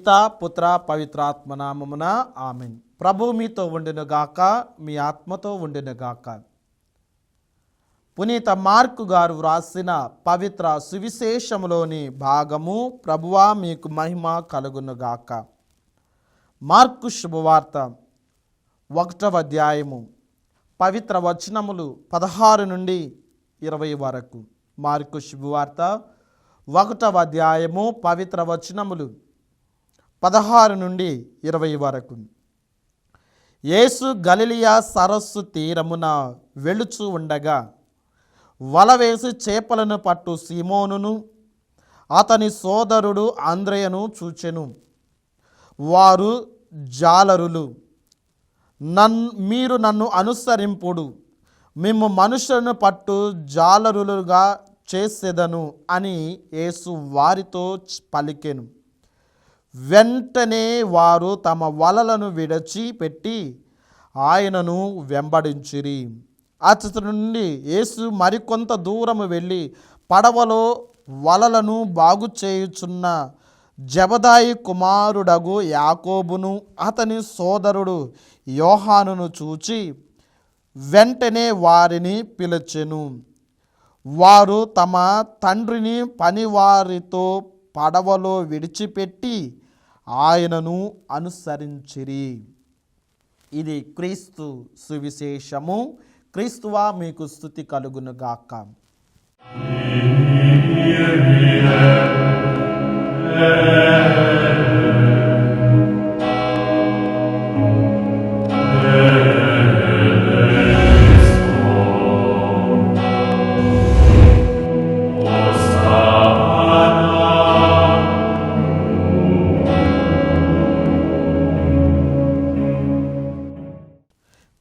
పితా పుత్ర పవిత్రాత్మ నామమున ఆమేన్. ప్రభు మీతో ఉండునుగాక, మీ ఆత్మతో ఉండునుగాక. పునీత మార్కు గారు వ్రాసిన పవిత్ర సువిశేషములోని భాగము. ప్రభువా మీకు మహిమ కలుగునుగాక. మార్కు శుభవార్త 1వ అధ్యాయము పవిత్ర వచనములు 16 నుండి 20 వరకు. మార్కు శుభవార్త 1వ అధ్యాయము పవిత్ర వచనములు 16 నుండి 20 వరకు. యేసు గలిలయ సరస్సు తీరమున వెళుచు ఉండగా వల వేసి చేపలను పట్టు సీమోనును అతని సోదరుడు అంద్రెయను చూచెను. వారు జాలరులు, మీరు నన్ను అనుసరింపుడు, మేము మనుషులను పట్టు జాలరులుగా చేసేదను అని యేసు వారితో పలికెను. వెంటనే వారు తమ వలలను విడిచిపెట్టి ఆయనను వెంబడించిరి. అతడి నుండి యేసు మరికొంత దూరము వెళ్ళి పడవలో వలలను బాగు చేయుచున్న జెబెదాయి కుమారుడగు యాకోబును అతని సోదరుడు యోహానును చూచి వెంటనే వారిని పిలిచెను. వారు తమ తండ్రిని పనివారితో పడవలో విడిచిపెట్టి ఆయనను అనుసరించిరి. ఇది క్రీస్తు సువిశేషము. క్రీస్తువా మీకు స్తుతి కలుగునుగాక.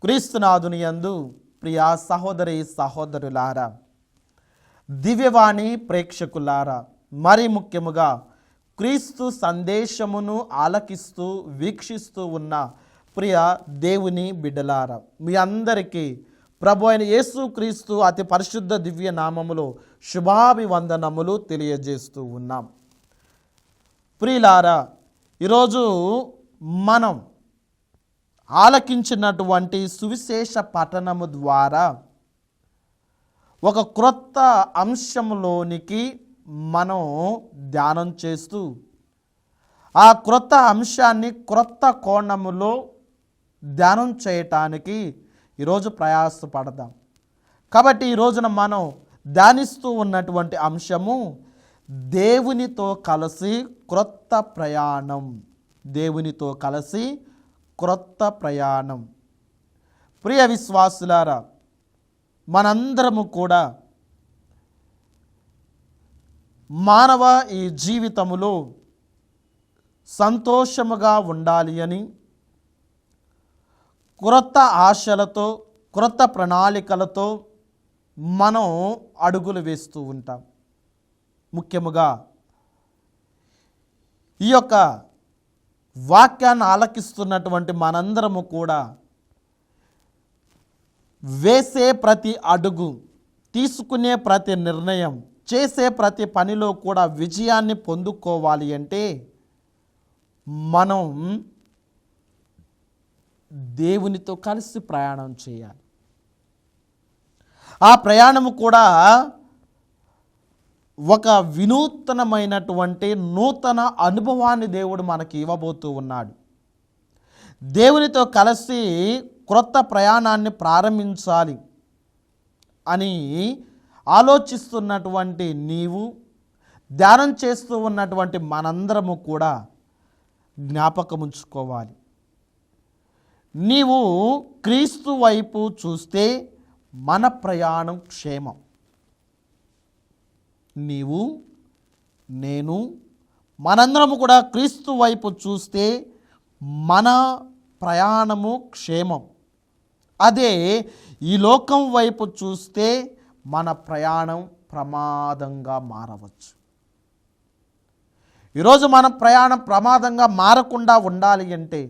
క్రీస్తునాథుని యందు ప్రియ సహోదరి సహోదరులారా, దివ్యవాణి ప్రేక్షకులారా, మరి ముఖ్యముగా క్రీస్తు సందేశమును ఆలకిస్తూ వీక్షిస్తూ ఉన్న ప్రియ దేవుని బిడ్డలారా, మీ అందరికీ ప్రభు అయిన యేసు క్రీస్తు అతి పరిశుద్ధ దివ్య నామములో శుభాభివందనములు తెలియజేస్తూ ఉన్నాం. ప్రియులారా, ఈరోజు మనం ఆలకించినటువంటి సువిశేష పఠనము ద్వారా ఒక క్రొత్త అంశంలోనికి మనం ధ్యానం చేస్తూ ఆ క్రొత్త అంశాన్ని క్రొత్త కోణములో ధ్యానం చేయటానికి ఈరోజు ప్రయాసపడదాం. కాబట్టి ఈ రోజున మనం ధ్యానిస్తూ ఉన్నటువంటి అంశము దేవునితో కలిసి క్రొత్త ప్రయాణం. దేవునితో కలిసి క్రొత్త ప్రయాణం. ప్రియ విశ్వాసులారా, మనందరము కూడా మానవ ఈ జీవితములో సంతోషముగా ఉండాలి అని క్రొత్త ఆశలతో క్రొత్త ప్రణాళికలతో మనం అడుగులు వేస్తూ ఉంటాం. ముఖ్యముగా ఈ యొక్క వాక్యాన్ని ఆలకిస్తున్నటువంటి మనందరము కూడా వేసే ప్రతి అడుగు, తీసుకునే ప్రతి నిర్ణయం, చేసే ప్రతి పనిలో కూడా విజయాన్ని పొందుకోవాలి అంటే మనం దేవునితో కలిసి ప్రయాణం చేయాలి. ఆ ప్రయాణము కూడా ఒక వినూతనమైనటువంటి నూతన అనుభవాన్ని దేవుడు మనకి ఇవ్వబోతూ ఉన్నాడు. దేవునితో కలిసి క్రొత్త ప్రయాణాన్ని ప్రారంభించాలి అని ఆలోచిస్తున్నటువంటి నీవు, ధ్యానం చేస్తూ ఉన్నటువంటి మనందరము కూడా జ్ఞాపకముంచుకోవాలి. నీవు క్రీస్తు వైపు చూస్తే మన ప్రయాణం క్షేమం. నీవు, నేను, మనందరము కూడా క్రీస్తు వైపు చూస్తే మన ప్రయాణము క్షేమం. అదే ఈ లోకం వైపు చూస్తే మన ప్రయాణం ప్రమాదంగా మారవచ్చు. ఈరోజు మన ప్రయాణం ప్రమాదంగా మారకుండా ఉండాలి అంటే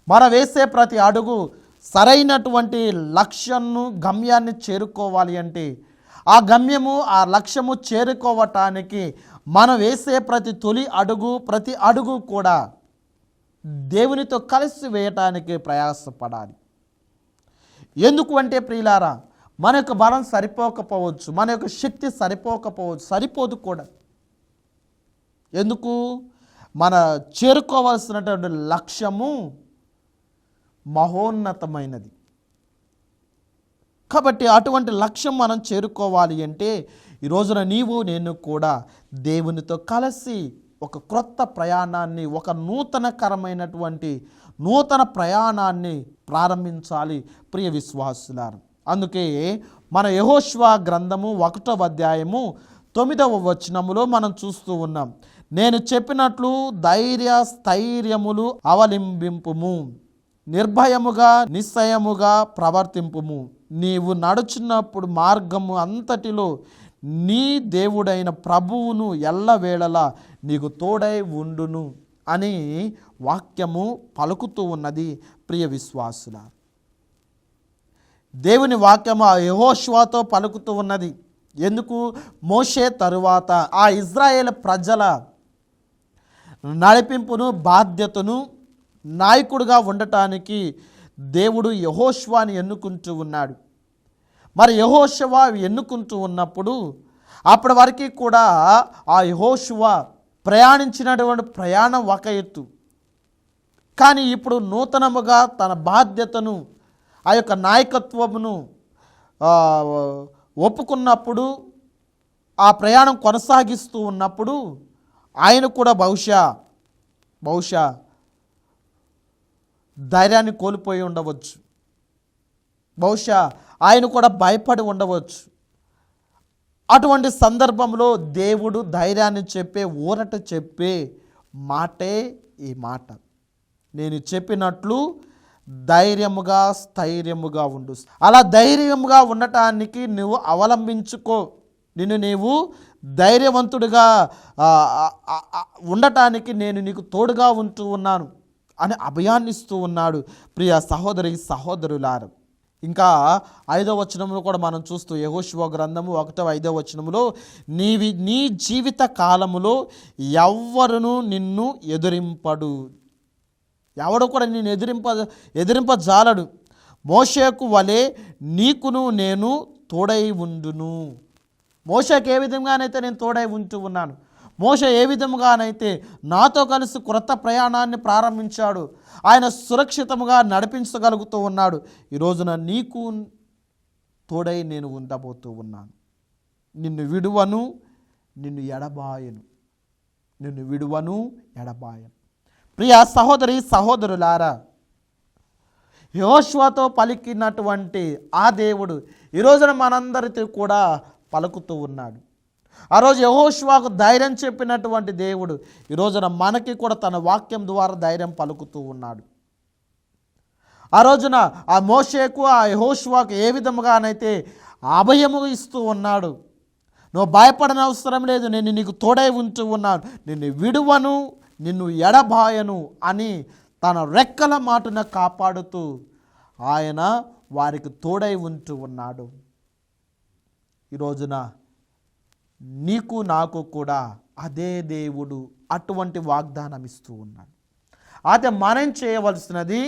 మనం వేసే ప్రతి అడుగు సరైనటువంటి లక్ష్యాన్ని, గమ్యాన్ని చేరుకోవాలి అంటే ఆ గమ్యము, ఆ లక్ష్యము చేరుకోవటానికి మనం వేసే ప్రతి అడుగు కూడా దేవునితో కలిసి వేయటానికి ప్రయాసపడాలి. ఎందుకు అంటే ప్రియులారా, మన యొక్క బలం సరిపోకపోవచ్చు, మన యొక్క శక్తి సరిపోకపోవచ్చు, సరిపోదు కూడా. ఎందుకు? మన చేరుకోవాల్సినటువంటి లక్ష్యము మహోన్నతమైనది. కాబట్టి అటువంటి లక్ష్యం మనం చేరుకోవాలి అంటే ఈ రోజున నీవు నేను కూడా దేవునితో కలిసి ఒక క్రొత్త ప్రయాణాన్ని, ఒక నూతన ప్రయాణాన్ని ప్రారంభించాలి ప్రియ విశ్వాసులారు. అందుకే మన యెహోషువ గ్రంథము 1వ అధ్యాయము 9వ వచనములో మనం చూస్తూ ఉన్నాం. నేను చెప్పినట్లు స్థైర్యములు అవలంబింపుము, నిర్భయముగా నిశ్చయముగా ప్రవర్తింపుము. నీవు నడుచున్నప్పుడు మార్గము అంతటిలో నీ దేవుడైన ప్రభువును ఎల్లవేళలా నీకు తోడై ఉండును అని వాక్యము పలుకుతూ ఉన్నది ప్రియ విశ్వాసుల. దేవుని వాక్యము ఆ యెహోషువతో పలుకుతూ ఉన్నది. ఎందుకు? మోషే తరువాత ఆ ఇజ్రాయేల్ ప్రజల నడిపింపును బాధ్యతను నాయకుడిగా ఉండటానికి దేవుడు యెహోషువని ఎన్నుకుంటూ ఉన్నాడు. మరి యెహోషువ ఎన్నుకుంటూ ఉన్నప్పుడు అప్పటి వరకు కూడా ఆ యెహోషువ ప్రయాణించినటువంటి ప్రయాణం ఒక ఎత్తు. కానీ ఇప్పుడు నూతనముగా తన బాధ్యతను, ఆ యొక్క నాయకత్వమును ఒప్పుకున్నప్పుడు, ఆ ప్రయాణం కొనసాగిస్తూ ఉన్నప్పుడు ఆయన కూడా బహుశా ధైర్యాన్ని కోల్పోయి ఉండవచ్చు. బహుశా ఆయన కూడా భయపడి ఉండవచ్చు. అటువంటి సందర్భంలో దేవుడు ధైర్యాన్ని చెప్పే, ఊరట చెప్పే మాటే ఈ మాట. నేను చెప్పినట్లు ధైర్యముగా స్థైర్యముగా ఉండు. అలా ధైర్యముగా ఉండటానికి నువ్వు అవలంబించుకో. నీవు ధైర్యవంతుడిగా ఉండటానికి నేను నీకు తోడుగా ఉంటూ ఉన్నాను అని అభయాన్ని ఇస్తూ ఉన్నాడు ప్రియ సహోదరులారు. ఇంకా 5వ వచనంలో కూడా మనం చూస్తూ యెహోషువ గ్రంథము 1వ 5వ వచనములో నీ జీవిత కాలములో ఎవ్వరును నిన్ను ఎదురింపడు. ఎవడు కూడా నిన్ను ఎదిరింపజాలడు. మోషేకు వలె నీకును నేను తోడై ఉండును. మోషేకు ఏ విధంగానైతే నేను తోడై ఉంటూ ఉన్నాను, మోషే ఏ విధముగానైతే నాతో కలిసి క్రొత్త ప్రయాణాన్ని ప్రారంభించాడు, ఆయన సురక్షితముగా నడిపించగలుగుతూ ఉన్నాడు. ఈ రోజున నీకు తోడై నేను ఉండబోతూ ఉన్నాను. నిన్ను విడువను, నిన్ను ఎడబాయను. ప్రియ సహోదరులారా, యెహోషువతో పలికినటువంటి ఆ దేవుడు ఈ రోజున మనందరితో కూడా పలుకుతూ ఉన్నాడు. ఆ రోజు యెహోషువకు ధైర్యం చెప్పినటువంటి దేవుడు ఈ రోజున మనకి కూడా తన వాక్యం ద్వారా ధైర్యం పలుకుతూ ఉన్నాడు. ఆ రోజున ఆ మోషేకు, ఆ యెహోషువకు ఏ విధముగానైతే అభయము ఇస్తూ ఉన్నాడు. నువ్వు భయపడని అవసరం లేదు, నేను నీకు తోడై ఉంటూ ఉన్నాను, నిన్ను విడువను, నిన్ను ఎడబాయను అని తన రెక్కల మాటను కాపాడుతూ ఆయన వారికి తోడై ఉంటూ ఉన్నాడు. ఈ రోజున నీకు నాకు కూడా అదే దేవుడు అటువంటి వాగ్దానం ఇస్తూ ఉన్నాడు. అయితే మనం చేయవలసినది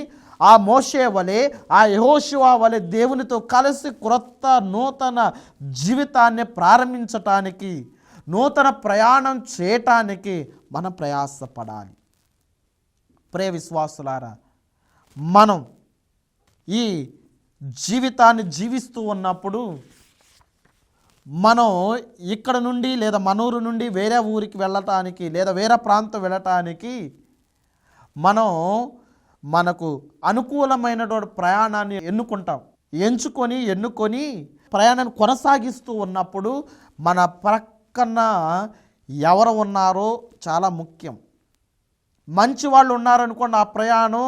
ఆ మోషే వలె, ఆ యెహోషువ వలె దేవునితో కలిసి క్రొత్త నూతన జీవితాన్ని ప్రారంభించటానికి, నూతన ప్రయాణం చేయటానికి మనం ప్రయాసపడాలి. ప్రియ విశ్వాసులారా, మనం ఈ జీవితాన్ని జీవిస్తూ ఉన్నప్పుడు మనం ఇక్కడ నుండి లేదా మన ఊరు నుండి వేరే ఊరికి వెళ్ళటానికి లేదా వేరే ప్రాంతం వెళ్ళటానికి మనకు అనుకూలమైనటువంటి ప్రయాణాన్ని ఎన్నుకొని ప్రయాణాన్ని కొనసాగిస్తూ ఉన్నప్పుడు మన ప్రక్కన ఎవరు ఉన్నారో చాలా ముఖ్యం. మంచి వాళ్ళు ఉన్నారనుకోండి, ఆ ప్రయాణం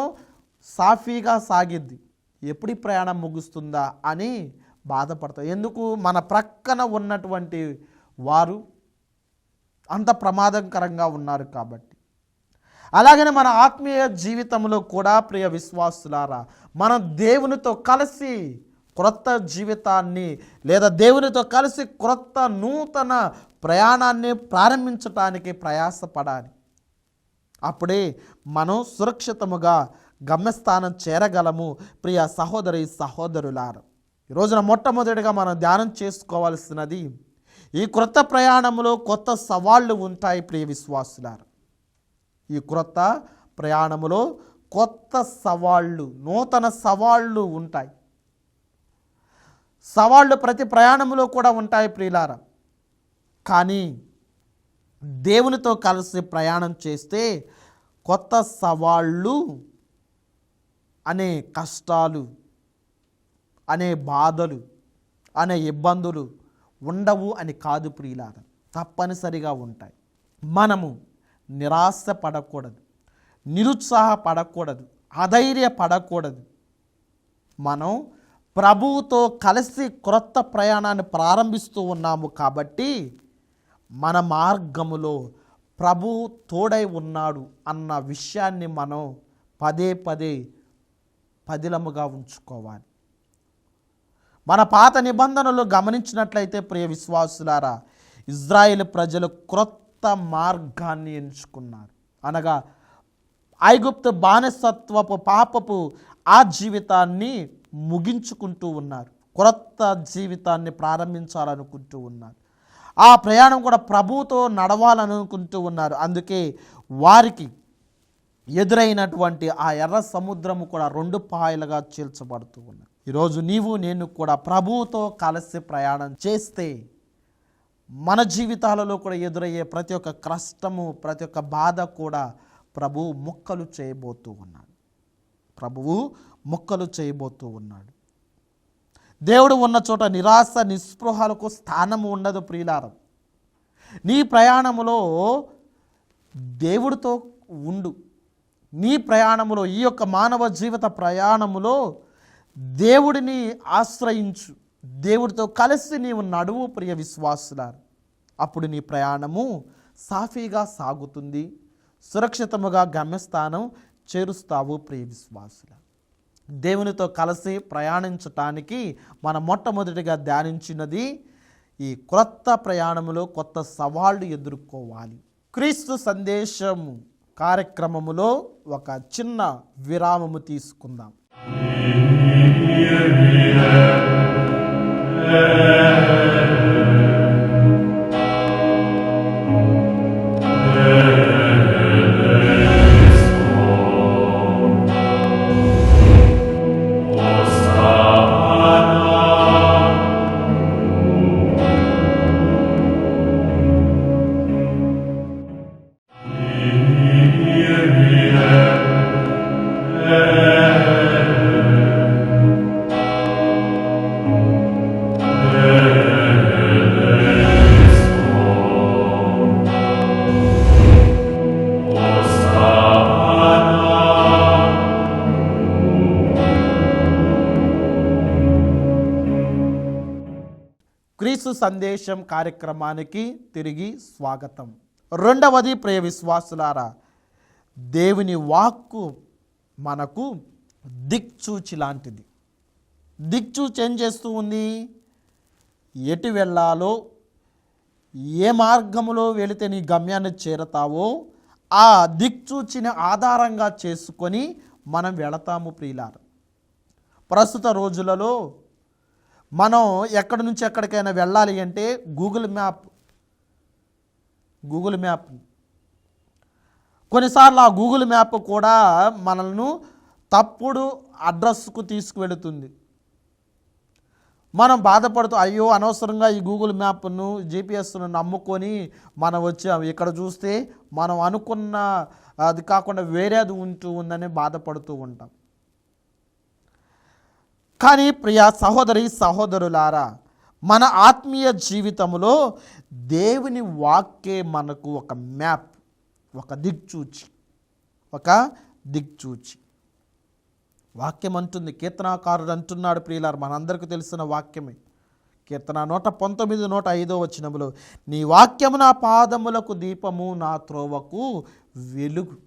సాఫీగా సాగిద్ది. ఎప్పుడు ఈ ప్రయాణం ముగుస్తుందా అని బాధపడతాం. ఎందుకు? మన ప్రక్కన ఉన్నటువంటి వారు అంత ప్రమాదకరంగా ఉన్నారు కాబట్టి. అలాగనే మన ఆత్మీయ జీవితంలో కూడా ప్రియ విశ్వాసులారా, మనం దేవునితో కలిసి క్రొత్త జీవితాన్ని లేదా దేవునితో కలిసి క్రొత్త నూతన ప్రయాణాన్ని ప్రారంభించటానికి ప్రయాసపడాలి. అప్పుడే మనం సురక్షితముగా గమ్యస్థానం చేరగలము. ప్రియ సహోదరి సహోదరులారా, ఈ రోజున మొట్టమొదటిగా మనం ధ్యానం చేసుకోవాల్సినది, ఈ క్రొత్త ప్రయాణంలో కొత్త సవాళ్ళు ఉంటాయి. ప్రియ విశ్వాసులారా, ఈ క్రొత్త ప్రయాణములో కొత్త సవాళ్ళు, నూతన సవాళ్ళు ఉంటాయి. సవాళ్ళు ప్రతి ప్రయాణంలో కూడా ఉంటాయి ప్రియులారా. కానీ దేవునితో కలిసి ప్రయాణం చేస్తే కొత్త సవాళ్ళు అనే కష్టాలు, అనే బాధలు, అనే ఇబ్బందులు ఉండవు అని కాదు ప్రియులారా, తప్పనిసరిగా ఉంటాయి. మనము నిరాశ పడకూడదు, నిరుత్సాహపడకూడదు, అధైర్యపడకూడదు. మనం ప్రభువుతో కలిసి క్రొత్త ప్రయాణాన్ని ప్రారంభిస్తూ ఉన్నాము కాబట్టి మన మార్గములో ప్రభువు తోడై ఉన్నాడు అన్న విషయాన్ని మనం పదే పదే పదిలముగా ఉంచుకోవాలి. మన పాత నిబంధనలు గమనించినట్లయితే ప్రియ విశ్వాసులారా, ఇజ్రాయేల్ ప్రజలు క్రొత్త మార్గాన్ని ఎంచుకున్నారు. అనగా ఐగుప్తు బానిసత్వపు పాపపు ఆ జీవితాన్ని ముగించుకుంటూ ఉన్నారు, క్రొత్త జీవితాన్ని ప్రారంభించాలనుకుంటూ ఉన్నారు. ఆ ప్రయాణం కూడా ప్రభువుతో నడవాలనుకుంటూ ఉన్నారు. అందుకే వారికి ఎదురైనటువంటి ఆ ఎర్ర సముద్రము కూడా 2 పాయలుగా చీల్చబడుతూ ఉన్నది. ఈరోజు నీవు నేను కూడా ప్రభువుతో కలిసి ప్రయాణం చేస్తే మన జీవితాలలో కూడా ఎదురయ్యే ప్రతి ఒక్క కష్టము, ప్రతి ఒక్క బాధ కూడా ప్రభువు ముక్కలు చేయబోతూ ఉన్నాడు. ప్రభువు ముక్కలు చేయబోతూ ఉన్నాడు. దేవుడు ఉన్న చోట నిరాశ నిస్పృహలకు స్థానము ఉండదు ప్రియులారా. నీ ప్రయాణములో దేవుడితో ఉండు. నీ ప్రయాణములో, ఈ యొక్క మానవ జీవిత ప్రయాణములో దేవుడిని ఆశ్రయించు. దేవుడితో కలిసి నీవు నడువు ప్రియ విశ్వాసులారా. అప్పుడు నీ ప్రయాణము సాఫీగా సాగుతుంది, సురక్షితముగా గమ్యస్థానం చేరుస్తావు ప్రియ విశ్వాసులారా. దేవునితో కలిసి ప్రయాణించటానికి మనం మొట్టమొదటిగా ధ్యానించినది, ఈ క్రొత్త ప్రయాణములో కొత్త సవాళ్ళు ఎదుర్కోవాలి. క్రీస్తు సందేశం కార్యక్రమములో ఒక చిన్న విరామము తీసుకుందాం. క్రీస్తు సందేశం కార్యక్రమానికి తిరిగి స్వాగతం. రెండవది ప్రియ విశ్వాసులారా, దేవుని వాక్కు మనకు దిక్చూచి లాంటిది. దిక్చూచి ఏం చేస్తూ ఉంది? ఎటు వెళ్ళాలో, ఏ మార్గములో వెళితే నీ గమ్యాన్ని చేరతావో ఆ దిక్చూచిని ఆధారంగా చేసుకొని మనం వెళతాము ప్రియులారా. ప్రస్తుత రోజులలో మనం ఎక్కడి నుంచి ఎక్కడికైనా వెళ్ళాలి అంటే గూగుల్ మ్యాప్ కొన్నిసార్లు ఆ గూగుల్ మ్యాప్ కూడా మనల్ని తప్పుడు అడ్రస్కు తీసుకువెళుతుంది. మనం బాధపడుతూ అయ్యో అనవసరంగా ఈ గూగుల్ మ్యాప్ను జీపీఎస్ను నమ్ముకొని మనం వచ్చాము, ఇక్కడ చూస్తే మనం అనుకున్న అది కాకుండా వేరేది ఉందని బాధపడుతూ ఉంటాం. కానీ ప్రియ సహోదరి సహోదరులారా, మన ఆత్మీయ జీవితంలో దేవుని వాక్యే మనకు ఒక మ్యాప్, ఒక దిక్చూచి. వాక్యం అంటుంది, కీర్తనాకారుడు అంటున్నాడు ప్రియులారా, మనందరికీ తెలిసిన వాక్యమే. కీర్తన 119, 105 వచనములో, నీ వాక్యము నా పాదములకు దీపము, నా త్రోవకు వెలుగు.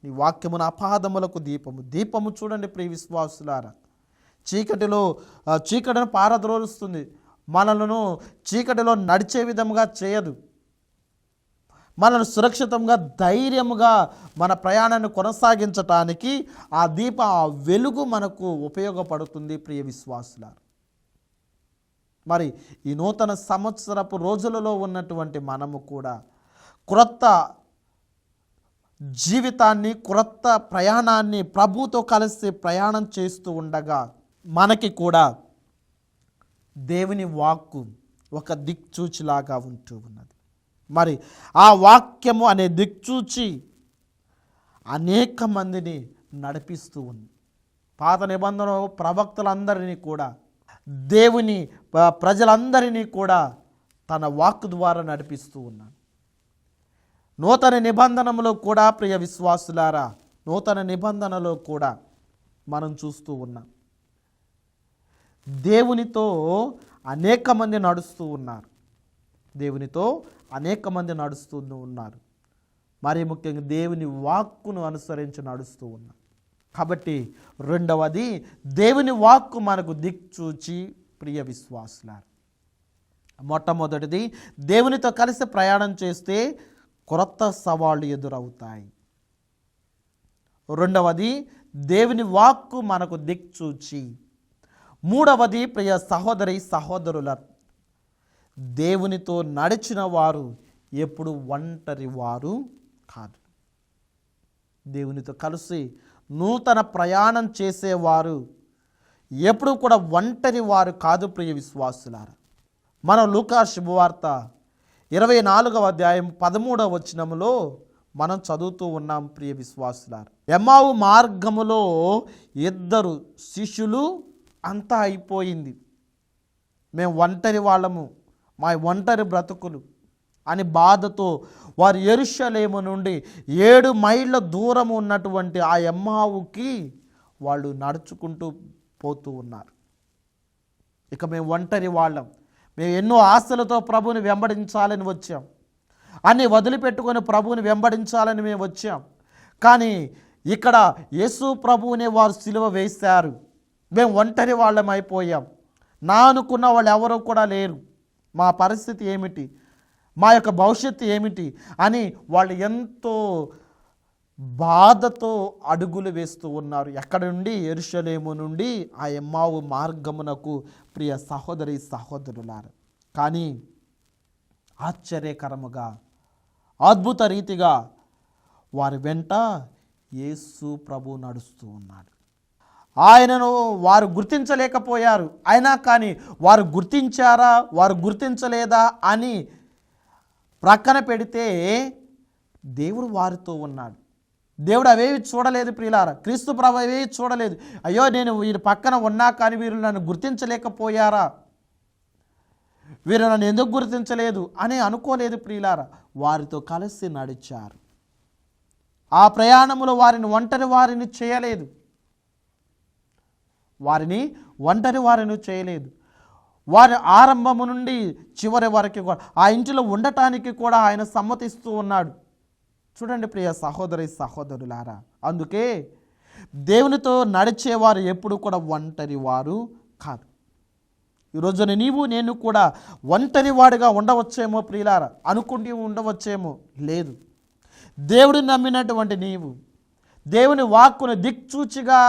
నీ వాక్యము నా పాదములకు దీపము. దీపము చూడండి ప్రియ విశ్వాసులారా, చీకటిని పారద్రోలుస్తుంది, మనలను చీకటిలో నడిచే విధముగా చేయదు. మనల్ని సురక్షితంగా ధైర్యముగా మన ప్రయాణాన్ని కొనసాగించటానికి ఆ వెలుగు మనకు ఉపయోగపడుతుంది ప్రియ విశ్వాసులారా. మరి ఈ నూతన సంవత్సరపు రోజులలో ఉన్నటువంటి మనము కూడా క్రొత్త జీవితాన్ని, క్రొత్త ప్రయాణాన్ని ప్రభుతో కలిసి ప్రయాణం చేస్తూ ఉండగా మనకి కూడా దేవుని వాక్కు ఒక దిక్చూచిలాగా ఉంటూ ఉన్నది. మరి ఆ వాక్యము అనే దిక్చూచి అనేక మందిని నడిపిస్తూ ఉంది. పాత నిబంధనలో ప్రవక్తలందరినీ కూడా, దేవుని ప్రజలందరినీ కూడా తన వాక్కు ద్వారా నడిపిస్తూ ఉన్నాడు. నూతన నిబంధనలో కూడా ప్రియ విశ్వాసులారా, నూతన నిబంధనలో కూడా మనం చూస్తూ ఉన్నాం, దేవునితో అనేక మంది నడుస్తూ ఉన్నారు. దేవునితో అనేక మంది నడుస్తూ ఉన్నారు. మరి ముఖ్యంగా దేవుని వాక్కును అనుసరించి నడుస్తూ ఉన్నారు. కాబట్టి రెండవది, దేవుని వాక్కు మనకు దిక్చూచి ప్రియ విశ్వాసులారా. మొట్టమొదటిది, దేవునితో కలిసి ప్రయాణం చేస్తే క్రొత్త సవాళ్ళు ఎదురవుతాయి. రెండవది, దేవుని వాక్కు మనకు దిక్చూచి. మూడవది, ప్రియ సహోదరి సహోదరుల, దేవునితో నడిచిన వారు ఎప్పుడు ఒంటరి వారు కాదు. దేవునితో కలిసి నూతన ప్రయాణం చేసేవారు ఎప్పుడు కూడా ఒంటరి వారు కాదు ప్రియ విశ్వాసులారా. మనం లూకా శుభవార్త 24వ అధ్యాయం 13వ వచనములో మనం చదువుతూ ఉన్నాం ప్రియ విశ్వాసులారా. ఎమ్మావు మార్గములో 2 శిష్యులు అంతా అయిపోయింది, మేము ఒంటరి వాళ్ళము, మా ఒంటరి బ్రతుకులు అని బాధతో వారు యెరూషలేము నుండి 7 మైళ్ళ దూరం ఉన్నటువంటి ఆ ఎమ్మావుకి వాళ్ళు నడుచుకుంటూ పోతూ ఉన్నారు. ఇక మేము ఒంటరి వాళ్ళం, మేము ఎన్నో ఆశలతో ప్రభువుని వెంబడించాలని వచ్చాం, అన్నీ వదిలిపెట్టుకొని ప్రభువుని వెంబడించాలని మేము వచ్చాం. కానీ ఇక్కడ యేసు ప్రభువునే వారు సిలువ వేశారు, మేము ఒంటరి వాళ్ళం అయిపోయాం, నా అనుకున్న వాళ్ళు ఎవరూ కూడా లేరు, మా పరిస్థితి ఏమిటి, మా యొక్క భవిష్యత్తు ఏమిటి అని వాళ్ళు ఎంతో బాధతో అడుగులు వేస్తూ ఉన్నారు. ఎక్కడి నుండి? యెరూషలేము నుండి ఆ ఎమ్మావు మార్గమునకు ప్రియ సహోదరి సహోదరులారా. కానీ ఆశ్చర్యకరముగా, అద్భుత రీతిగా వారి వెంట యేసు ప్రభు నడుస్తూ ఉన్నాడు. ఆయనను వారు గుర్తించలేకపోయారు. అయినా కానీ వారు గుర్తించారా, వారు గుర్తించలేదా అని ప్రక్కన పెడితే దేవుడు వారితో ఉన్నాడు. దేవుడు అవేవి చూడలేదు ప్రియులారా. క్రీస్తు ప్రభు అవేవి చూడలేదు. అయ్యో, నేను వీరి పక్కన ఉన్నా కానీ వీరు నన్ను గుర్తించలేకపోయారా, వీరు నన్ను ఎందుకు గుర్తించలేదు అని అనుకోలేదు ప్రియులారా. వారితో కలిసి నడిచారు. ఆ ప్రయాణంలో వారిని ఒంటరి వారిని చేయలేదు, వారిని ఒంటరి వారిని చేయలేదు. వారి ఆరంభము నుండి చివరి వరకు కూడా ఆ ఇంటిలో ఉండటానికి కూడా ఆయన సమ్మతిస్తూ ఉన్నాడు. చూడండి ప్రియ సహోదరి సహోదరులారా, అందుకే దేవునితో నడిచేవారు ఎప్పుడు కూడా ఒంటరి వారు కాదు. ఈరోజున నీవు నేను కూడా ఒంటరి వాడిగా ఉండవచ్చేమో ప్రియులారా, అనుకుంటూ ఉండవచ్చేమో. లేదు, దేవుడిని నమ్మినటువంటి నీవు, దేవుని వాక్కును దిక్చూచిగా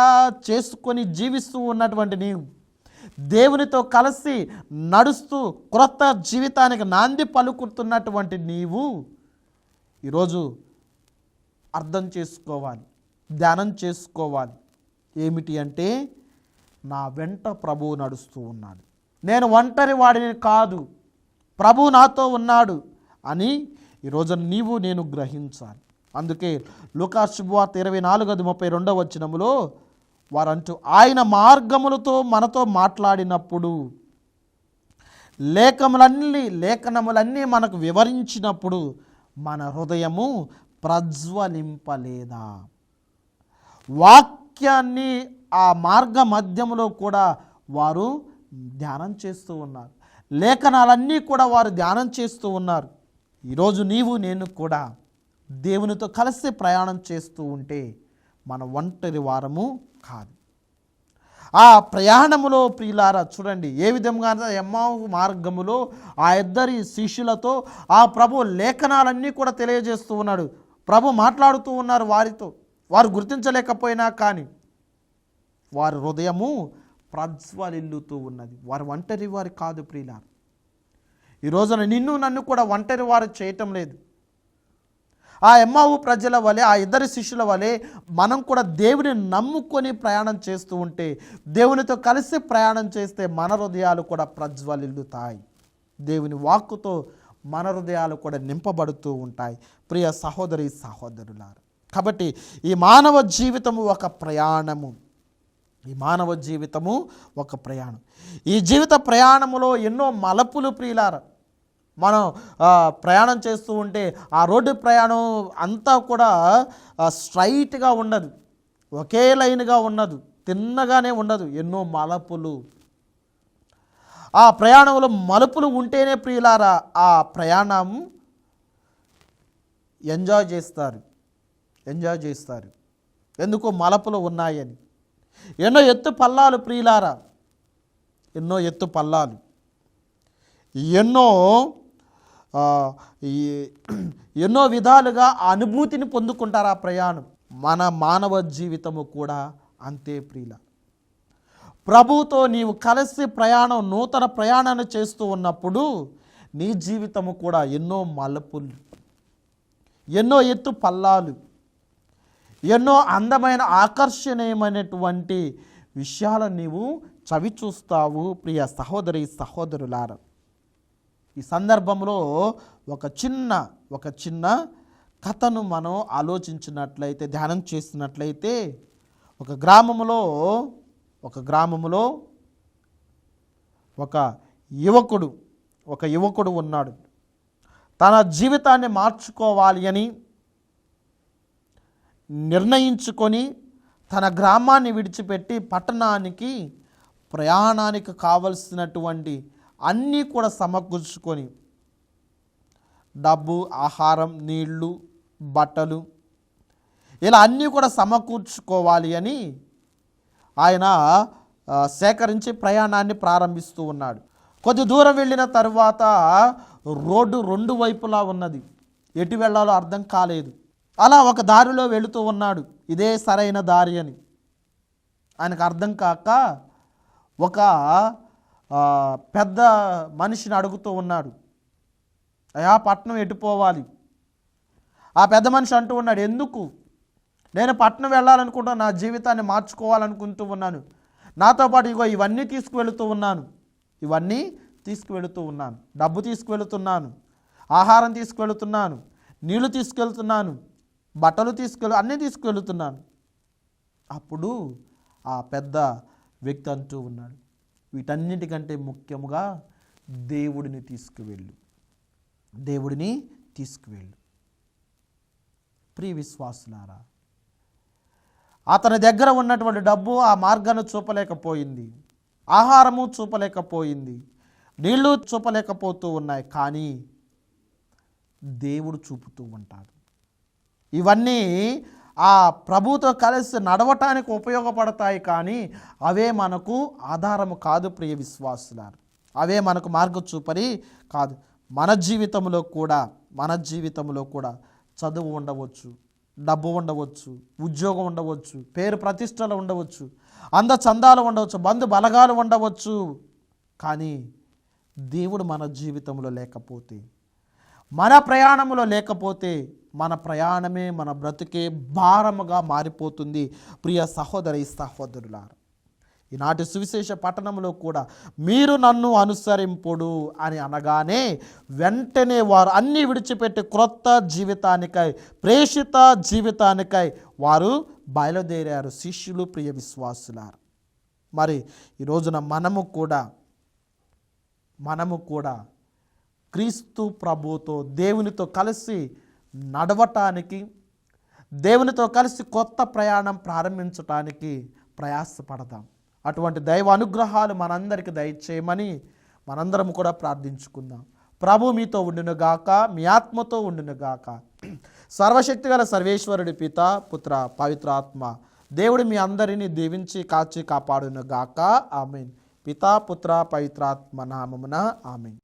చేసుకొని జీవిస్తూ ఉన్నటువంటి నీవు, దేవునితో కలిసి నడుస్తూ క్రొత్త జీవితానికి నాంది పలుకుతున్నటువంటి నీవు ఈరోజు అర్థం చేసుకోవాలి, ధ్యానం చేసుకోవాలి. ఏమిటి అంటే, నా వెంట ప్రభువు నడుస్తూ ఉన్నాడు, నేను ఒంటరి వాడిని కాదు, ప్రభువు నాతో ఉన్నాడు అని ఈరోజు నీవు నేను గ్రహించాలి. అందుకే లూకా శుభవార్త 24:32 వచనములో వారంటూ, ఆయన మార్గములతో మనతో మాట్లాడినప్పుడు, లేఖనములన్నీ మనకు వివరించినప్పుడు మన హృదయము ప్రజ్వలింపలేదా? వాక్యాన్ని ఆ మార్గ మధ్యములో కూడా వారు ధ్యానం చేస్తూ ఉన్నారు, లేఖనాలన్నీ కూడా వారు ధ్యానం చేస్తూ ఉన్నారు. ఈరోజు నీవు నేను కూడా దేవునితో కలిసి ప్రయాణం చేస్తూ ఉంటే మన ఒంటరి వారము కాదు. ఆ ప్రయాణములో ప్రియులారా చూడండి ఏ విధంగా ఎమ్మావు మార్గములో ఆ ఇద్దరి శిష్యులతో ఆ ప్రభు లేఖనాలన్నీ కూడా తెలియజేస్తూ ఉన్నాడు. ప్రభు మాట్లాడుతూ ఉన్నారు వారితో. వారు గుర్తించలేకపోయినా కానీ వారి హృదయము ప్రజ్వలిల్లుతూ ఉన్నది. వారు ఒంటరి వారు కాదు ప్రియులారా. ఈ రోజున నిన్ను నన్ను కూడా ఒంటరి వారు చేయటం లేదు. ఆ ఎమ్మావు ప్రజల వలె, ఆ ఇద్దరి శిష్యుల వలె మనం కూడా దేవుని నమ్ముకొని ప్రయాణం చేస్తూ ఉంటే, దేవునితో కలిసి ప్రయాణం చేస్తే మన హృదయాలు కూడా ప్రజ్వలిల్లుతాయి. దేవుని వాక్కుతో మన హృదయాలు కూడా నింపబడుతూ ఉంటాయి. ప్రియ సహోదరి సహోదరులారా, కాబట్టి ఈ మానవ జీవితము ఒక ప్రయాణము. ఈ మానవ జీవితము ఒక ప్రయాణం. ఈ జీవిత ప్రయాణములో ఎన్నో మలుపులు ప్రియులారా. మనం ప్రయాణం చేస్తూ ఉంటే ఆ రోడ్డు ప్రయాణం అంతా కూడా స్ట్రైట్గా ఉండదు, ఒకే లైన్గా ఉండదు, తిన్నగానే ఉండదు. ఎన్నో మలుపులు. ఆ ప్రయాణంలో మలుపులు ఉంటేనే ప్రియులారా ఆ ప్రయాణం ఎంజాయ్ చేస్తారు. ఎందుకో మలుపులు ఉన్నాయని. ఎన్నో ఎత్తు పల్లాలు ప్రియులారా, ఎన్నో ఎత్తు పల్లాలు, ఎన్నో విధాలుగా అనుభూతిని పొందుకుంటారు ఆ ప్రయాణం. మన మానవ జీవితము కూడా అంతే ప్రియుల. ప్రభువుతో నీవు కలిసి ప్రయాణం, నూతన ప్రయాణాన్ని చేస్తూ ఉన్నప్పుడు నీ జీవితము కూడా ఎన్నో మలుపులు, ఎన్నో ఎత్తు పల్లాలు, ఎన్నో అందమైన ఆకర్షణీయమైనటువంటి విషయాలను నీవు చవి చూస్తావు ప్రియ సహోదరి సహోదరులారా. ఈ సందర్భంలో ఒక చిన్న కథను మనం ఆలోచించినట్లయితే, ధ్యానం చేసినట్లయితే, ఒక గ్రామములో ఒక యువకుడు ఉన్నాడు. తన జీవితాన్ని మార్చుకోవాలి అని నిర్ణయించుకొని తన గ్రామాన్ని విడిచిపెట్టి పట్టణానికి ప్రయాణానికి కావలసినటువంటి అన్నీ కూడా సమకూర్చుకొని, డబ్బు, ఆహారం, నీళ్లు, బట్టలు, ఇలా అన్నీ కూడా సమకూర్చుకోవాలి అని ఆయన సేకరించి ప్రయాణాన్ని ప్రారంభిస్తూ ఉన్నాడు. కొద్ది దూరం వెళ్ళిన తరువాత రోడ్డు రెండు వైపులా ఉన్నది. ఎటు వెళ్ళాలో అర్థం కాలేదు. అలా ఒక దారిలో వెళుతూ ఉన్నాడు. ఇదే సరైన దారి అని ఆయనకు అర్థం కాక ఒక పెద్ద మనిషిని అడుగుతూ ఉన్నాడు, అయ్యా పట్నం ఎటు పోవాలి? ఆ పెద్ద మనిషి అంటూ ఉన్నాడు, ఎందుకు? నేను పట్నం వెళ్ళాలనుకుంటున్నాను, నా జీవితాన్ని మార్చుకోవాలనుకుంటూ ఉన్నాను. నాతో పాటు ఇగో ఇవన్నీ తీసుకువెళుతూ ఉన్నాను, డబ్బు తీసుకువెళుతున్నాను, ఆహారం తీసుకువెళుతున్నాను, నీళ్లు తీసుకెళ్తున్నాను, బట్టలు అన్నీ తీసుకువెళుతున్నాను. అప్పుడు ఆ పెద్ద వ్యక్తి అంటూ ఉన్నాడు, వీటన్నిటికంటే ముఖ్యముగా దేవుడిని తీసుకువెళ్ళు. ప్రియ విశ్వాసులారా, అతని దగ్గర ఉన్నటువంటి డబ్బు ఆ మార్గాన్ని చూపలేకపోయింది, ఆహారము చూపలేకపోయింది, నీళ్లు చూపలేకపోతూ ఉన్నాయి. కానీ దేవుడు చూపుతూ ఉంటాడు. ఇవన్నీ ఆ ప్రభుతో కలిసి నడవటానికి ఉపయోగపడతాయి, కానీ అవే మనకు ఆధారము కాదు ప్రియ విశ్వాసులారు. అవే మనకు మార్గచూపరి కాదు. మన జీవితంలో కూడా చదువు ఉండవచ్చు, డబ్బు ఉండవచ్చు, ఉద్యోగం ఉండవచ్చు, పేరు ప్రతిష్టలు ఉండవచ్చు, అందచందాలు ఉండవచ్చు, బంధు బలగాలు ఉండవచ్చు. కానీ దేవుడు మన జీవితంలో లేకపోతే, మన ప్రయాణంలో లేకపోతే, మన ప్రయాణమే మన బ్రతుకే భారముగా మారిపోతుంది. ప్రియ సహోదరి సహోదరులారా, ఈనాటి సువిశేష పట్టణంలో కూడా మీరు నన్ను అనుసరింపుడు అని అనగానే వెంటనే వారు అన్నీ విడిచిపెట్టి క్రొత్త జీవితానికై, ప్రేషిత జీవితానికై వారు బయలుదేరారు శిష్యులు. ప్రియ విశ్వాసులారు, మరి ఈ రోజున మనము కూడా క్రీస్తు ప్రభుతో దేవునితో కలిసి నడవటానికి, దేవునితో కలిసి కొత్త ప్రయాణం ప్రారంభించటానికి ప్రయాసపడదాం. అటువంటి దైవ అనుగ్రహాలు మనందరికీ దయచేయమని మనందరం కూడా ప్రార్థించుకుందాం. ప్రభు మీతో ఉండునుగాక, మీ ఆత్మతో ఉండునుగాక. సర్వశక్తిగల సర్వేశ్వరుడి పిత, పుత్ర, పవిత్ర ఆత్మ దేవుడు మీ అందరినీ దీవించి కాచి కాపాడును గాక. ఆమేన్. పితా పుత్ర పవిత్రాత్మ నామమున ఆమేన్.